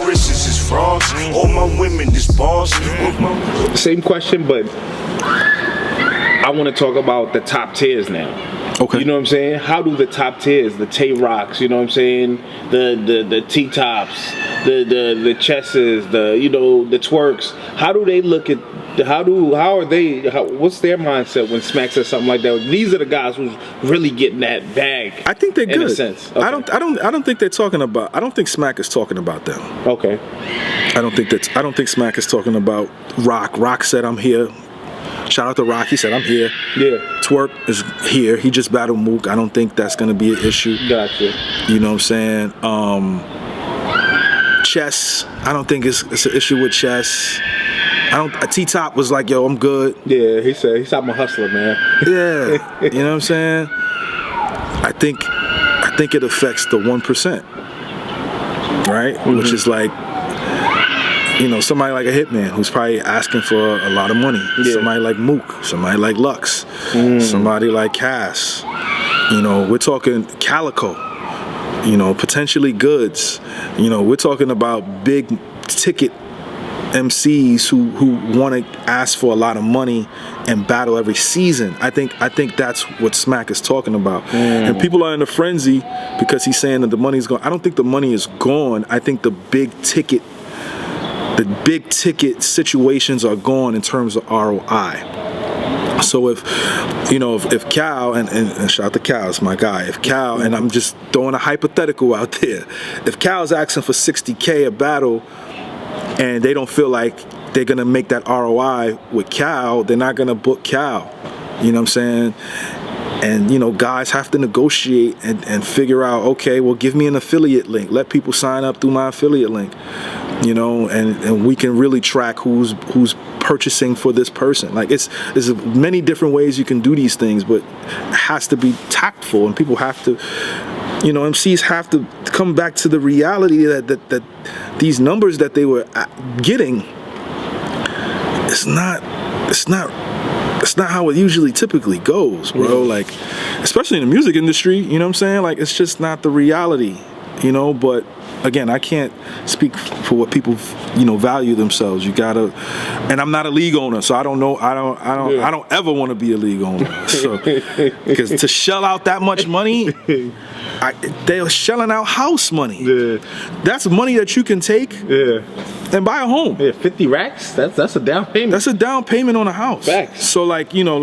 wrists is frost. All my women is boss. Same question, but I want to talk about the top tiers now. Okay. You know what I'm saying? How do the top tiers, the Tay-Rocks, you know what I'm saying? The T-Tops, the Chesses, the Twerks, how do they look at, what's their mindset when Smack says something like that? These are the guys who's really getting that bag. I think they're good. In a sense. Okay. I don't think they're talking about, I don't think Smack is talking about them. Okay. I don't think Smack is talking about Rock. Rock said, I'm here. Shout out to Rock. He said, I'm here. Yeah. Twerk is here. He just battled Mook. I don't think that's going to be an issue. Gotcha. You know what I'm saying? Chess, I don't think it's an issue with Chess. T-Top was like, yo, I'm good. Yeah, he said, I'm a hustler, man. Yeah. You know what I'm saying? I think it affects the 1%. Right? Mm-hmm. Which is like, somebody like a Hitman who's probably asking for a lot of money. Yeah. Somebody like Mook, somebody like Lux, somebody like Cass. We're talking Calico, potentially Goods. We're talking about big ticket MCs who want to ask for a lot of money and battle every season. I think that's what Smack is talking about. And people are in a frenzy because he's saying that the money's gone. I don't think the money is gone. I think the big ticket situations are gone in terms of ROI. So if Cal, and shout out to Cal, it's my guy. If Cal, and I'm just throwing a hypothetical out there, if Cal's asking for $60K a battle and they don't feel like they're gonna make that ROI with Cal, they're not gonna book Cal. You know what I'm saying? And guys have to negotiate and figure out, okay, well, give me an affiliate link. Let people sign up through my affiliate link. And we can really track who's purchasing for this person. Like there's many different ways you can do these things, but it has to be tactful, and people have to, MCs have to come back to the reality that these numbers that they were getting, it's not how it usually typically goes, bro. Like, especially in the music industry, you know what I'm saying? Like, it's just not the reality, but again, I can't speak for what people, value themselves. You gotta, and I'm not a league owner, so I don't know. I don't ever want to be a league owner. So, because to shell out that much money, they're shelling out house money. Yeah. That's money that you can take. Yeah. And buy a home. Yeah, 50 racks. That's a down payment. That's a down payment on a house. Facts. So I couldn't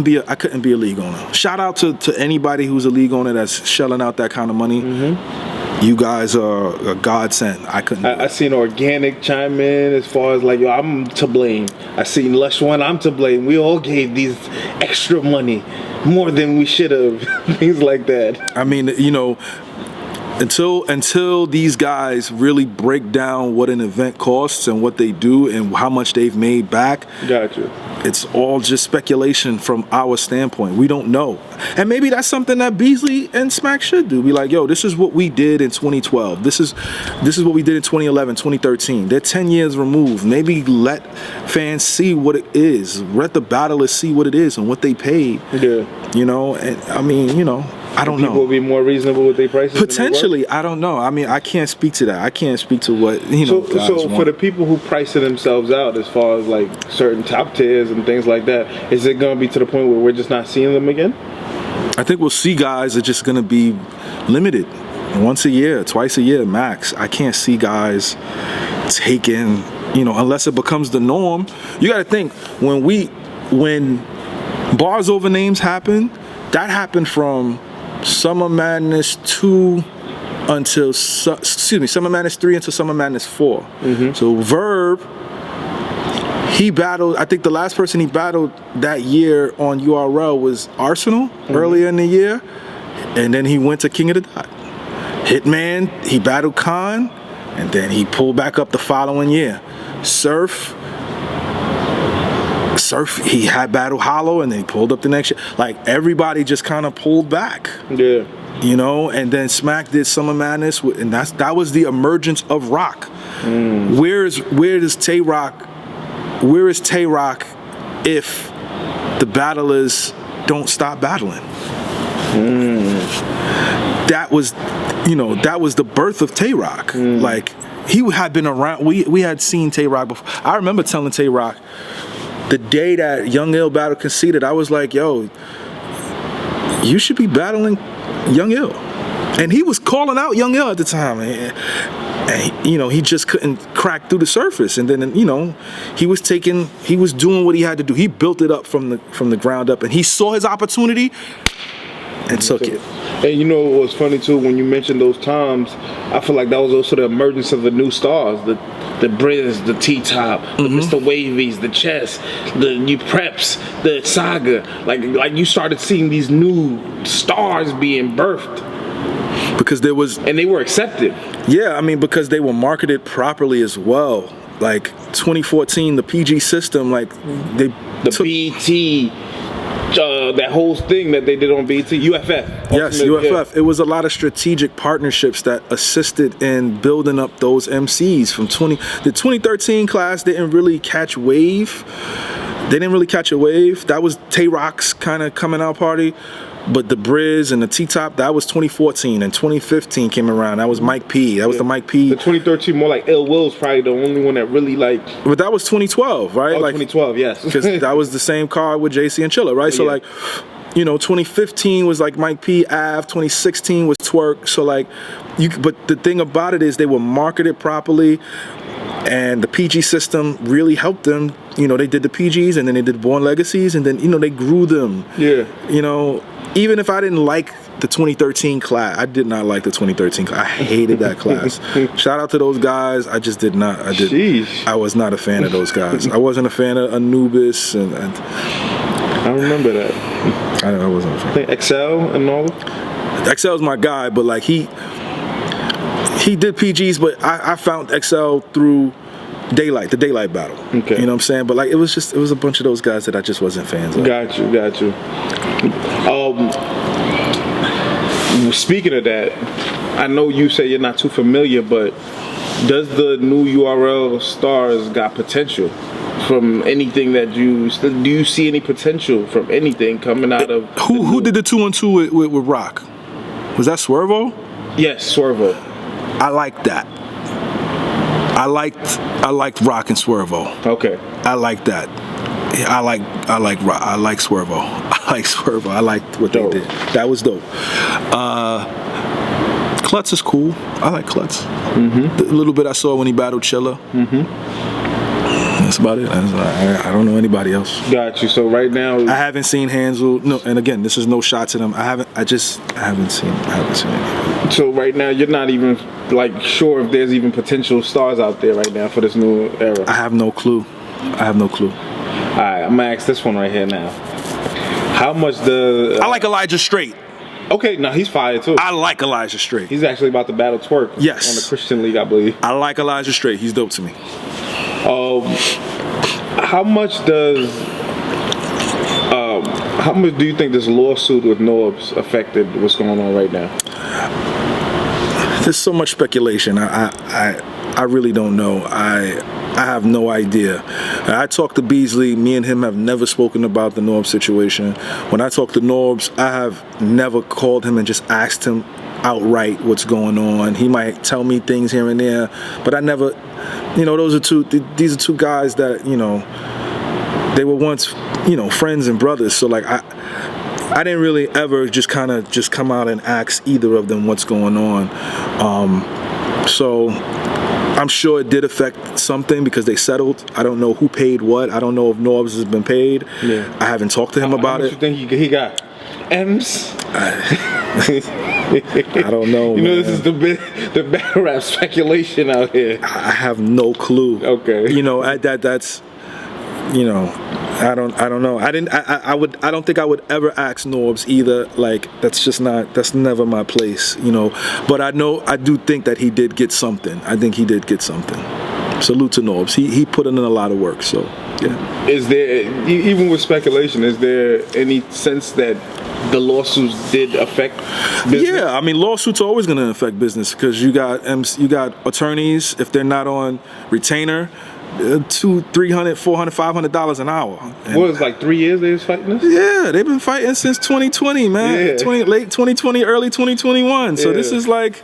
be a league owner. Shout out to anybody who's a league owner that's shelling out that kind of money. Mm-hmm. You guys are a godsend. I seen Organic chime in as far as like, yo, I'm to blame. I seen Lush One, I'm to blame. We all gave these extra money more than we should have. Things like that. I mean, until these guys really break down what an event costs and what they do and how much they've made back. Gotcha. It's all just speculation from our standpoint. We don't know. And maybe that's something that Beasley and Smack should do. Be like, yo, this is what we did in 2012. This is what we did in 2011, 2013. They're 10 years removed. Maybe let fans see what it is. Let the battlers see what it is and what they paid. Yeah. And I mean, I don't know. People will be more reasonable with their prices. Potentially, I don't know. I mean, I can't speak to that. I can't speak to what So for the people who price themselves out, as far as like certain top tiers and things like that, is it going to be to the point where we're just not seeing them again? I think we'll see guys that are just going to be limited, once a year, twice a year max. I can't see guys taking, unless it becomes the norm. You got to think when bars over names happen, that happened from Summer Madness 2 until Summer Madness 3 until Summer Madness 4. Mm-hmm. So Verb, he battled, I think the last person he battled that year on URL was Arsenal earlier in the year, and then he went to King of the Dot. Hitman, he battled Khan, and then he pulled back up the following year. Surf, he had battle Hollow, and then he pulled up the next year. Like, everybody just kind of pulled back. Yeah. And then Smack did Summer Madness, and that was the emergence of rock. Where is Tay-Rock if the battlers don't stop battling? you know, that was the birth of Tay Rock. Like, he had been around. We had seen Tay Rock before. I remember telling Tay Rock the day that Young Ill battle conceded, I was like, yo, you should be battling Young Ill. And he was calling out Young Ill at the time. And you know, he just couldn't crack through the surface. And then, you know, he was doing what he had to do. He built it up from the ground up, and he saw his opportunity and took it. And you know what's funny too, when you mentioned those times, I feel like that was also the emergence of the new stars, the Briz, the T-Top, the Mr. Wavies, the Chess, the You Preps, the Saga. Like you started seeing these new stars being birthed. Because and they were accepted. Yeah, I mean, because they were marketed properly as well. Like 2014, the PG system, like the BT. That whole thing that they did on BT, UFF. Yes, UFF. Yeah. It was a lot of strategic partnerships that assisted in building up those MCs from the 2013 class didn't really catch wave. They didn't really catch a wave. That was Tay Rock's kind of coming out party. But the Briz and the T-Top, that was 2014, and 2015 came around. That was Mike P. That was the Mike P. The 2013, more like Ill Will's probably the only one that really like. But that was 2012, right? Oh, like 2012, yes. Because that was the same card with JC and Chilla, right? So like, you know, 2015 was like Mike P. Ave. 2016 was Twerk. So like, but the thing about it is they were marketed properly. And the PG system really helped them. You know, they did the PGs, and then they did Born Legacies, and then, you know, they grew them. Yeah. You know, even if I didn't like the 2013 class, I did not like the 2013 class. I hated that class. Shout out to those guys. I just did not. I was not a fan of those guys. I wasn't a fan of Anubis, and I remember that. I wasn't a fan. I think XL and all. XL's my guy, but like he did PGs, but I found XL through the Daylight battle. Okay. You know what I'm saying? But like it was a bunch of those guys that I just wasn't fans of. Got you. Speaking of that, I know you say you're not too familiar, but does the new URL stars got potential from anything that do you see any potential from anything coming out of who did the 2-on-2 with Rock? Was that Swervo? Yes, Swervo. I like that. I liked Rock and Swervo. Okay. I like that. I like Rock. I like Swervo. I liked what they did. That was dope. Klutz is cool. I like Klutz. The little bit I saw when he battled Chilla. That's about it. I don't know anybody else. Got you. So right now, I haven't seen Hansel. No, and again, this is no shot to them. I haven't seen anything. So right now, you're not even like sure if there's even potential stars out there right now for this new era. I have no clue. All right, I'm gonna ask this one right here now. How much does I like Elijah Straight. Okay, no, he's fire too. I like Elijah Straight. He's actually about to battle Twerk. Yes. On the Christian League, I believe. I like Elijah Straight. He's dope to me. How much do you think this lawsuit with Norbs affected what's going on right now? There's so much speculation. I really don't know. I have no idea. I talked to Beasley. Me and him have never spoken about the Norbs situation. When I talk to Norbs, I have never called him and just asked him outright what's going on. He might tell me things here and there, but I never, you know, these are two guys that, you know, they were once, you know, friends and brothers. So like I didn't really ever just come out and ask either of them what's going on. So I'm sure it did affect something because they settled. I don't know who paid what. I don't know if Norbs has been paid. Yeah. I haven't talked to him about it. How much you think he got? M's? I don't know. You know, man. This is the battle rap speculation out here. I have no clue. Okay. You know, that's, you know, I don't know. I don't think I would ever ask Norbs either. Like that's never my place, you know. But I do think that he did get something. I think he did get something. Salute to Norbs. He put in a lot of work, so yeah. Is there, even with speculation, is there any sense that the lawsuits did affect business? Yeah, I mean, lawsuits are always going to affect business because you got attorneys, if they're not on retainer, $200, $300, $400, $500 an hour. And What was it, like 3 years they was fighting this? yeah, they've been fighting since 2020, man. Yeah. Late 2020, early 2021. So Yeah. this is like,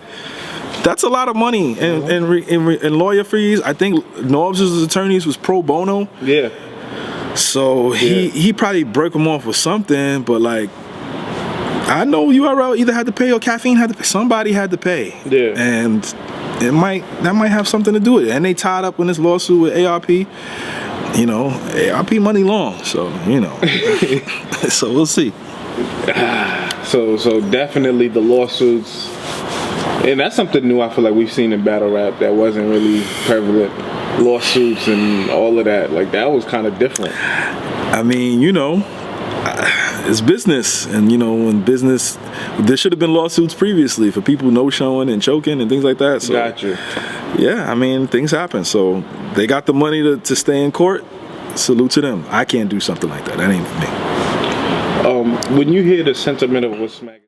that's a lot of money in lawyer fees. I think Nobbs' attorneys was pro bono. Yeah. So he probably broke them off with something, but like, I know URL either had to pay or Caffeine had to pay. Somebody had to pay. Yeah. And that might have something to do with it. And they tied up in this lawsuit with ARP. You know, ARP money long, so you know. So we'll see. So definitely the lawsuits, and that's something new I feel like we've seen in battle rap that wasn't really prevalent. Lawsuits and all of that, like that was kind of different. I mean, you know, it's business, and you know, in business, there should have been lawsuits previously for people no showing and choking and things like that. So, Gotcha. yeah, I mean, things happen. So they got the money to stay in court. Salute to them. I can't do something like that. That ain't for me. When you hear the sentiment of what's Smack